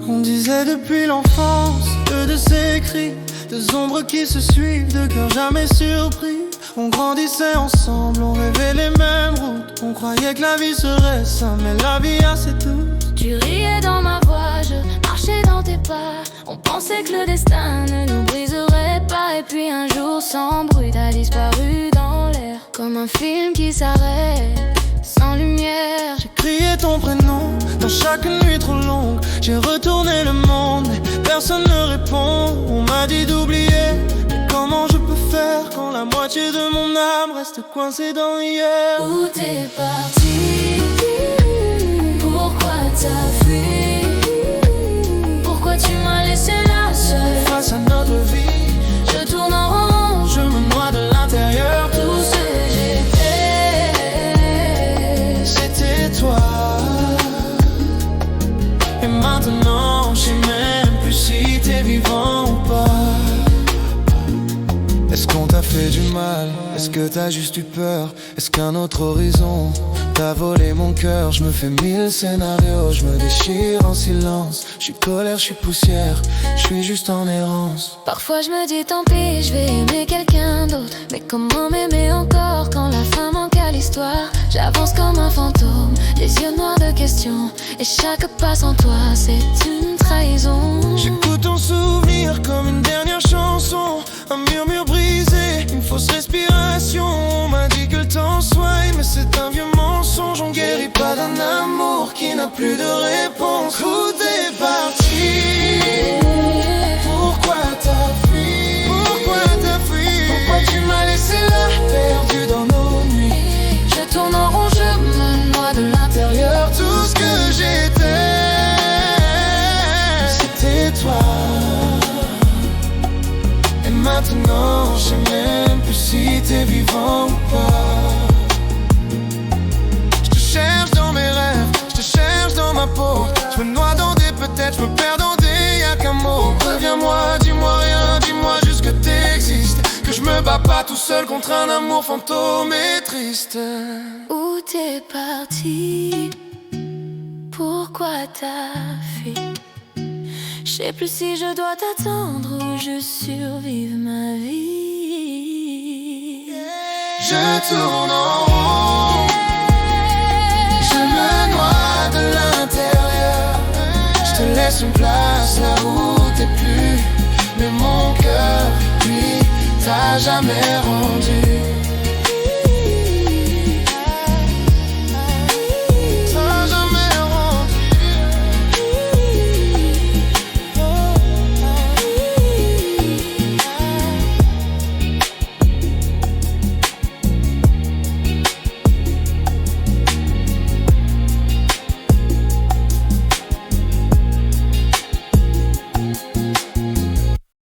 On disait depuis l'enfance que de ces cris, deux ombres qui se suivent, deux cœurs jamais surpris. On grandissait ensemble, on rêvait les mêmes routes. On croyait que la vie serait simple, mais la vie a ses doutes. Tu riais dans ma voix, je marchais dans tes pas. On pensait que le destin ne nous briserait pas. Et puis un jour sans bruit, t'as disparu dans l'air, comme un film qui s'arrête sans lumière. J'ai crié ton prénom dans chaque nuit trop longue. J'ai retourné le monde, mais personne ne répond. On m'a dit d'oublier, mais comment je peux faire quand la moitié de mon âme reste coincée dans hier? Où t'es parti? Pourquoi t'as fui? Pourquoi tu m'as laissé là seule face à notre vie? Je tourne en rond, je me noie de l'intérieur. Tout ce que j'ai fait, c'était toi. Et maintenant, je sais même plus si t'es vivant ou pas. Est-ce qu'on t'a fait du mal? Est-ce que t'as juste eu peur? Est-ce qu'un autre horizon t'a volé mon cœur? Je me fais 1000 scénarios, je me déchire en silence. Je suis colère, je suis poussière, je suis juste en errance. Parfois je me dis tant pis, je vais aimer quelqu'un d'autre. Mais comment m'aimer encore quand la fin manque à l'histoire? J'avance comme un fantôme, les yeux noirs de questions. Et chaque pas sans toi, c'est une trahison. J'écoute ton souvenir comme une dernière chanson. Un murmure brisé, une fausse respiration. On m'a dit que le temps soigne, mais c'est un vieux mensonge. On guérit pas d'un amour qui n'a plus de réponse. Où t'es parti? Pourquoi t'as fui? Pourquoi t'as fui? Pourquoi tu m'as laissé là, perdu dans nos nuits? Je tourne en rond, je me noie de l'intérieur. Tout ce que j'étais, c'était toi. Et maintenant, je sais même plus si t'es vivant ou pas. Je te cherche dans mes rêves, je te cherche dans ma peau. Je me noie dans des peut-être, je me perds dans des y'a qu'un mot. Reviens-moi, dis-moi rien, dis-moi juste que t'existes. Que je me bats pas tout seul contre un amour fantôme et triste. Où t'es parti? Pourquoi t'as fui? Je sais plus si je dois t'attendre ou juste survivre ma vie. Je tourne en rond, je me noie de l'intérieur. Je te laisse une place là où t'es plus. Mais mon cœur, lui, t'a jamais rendu.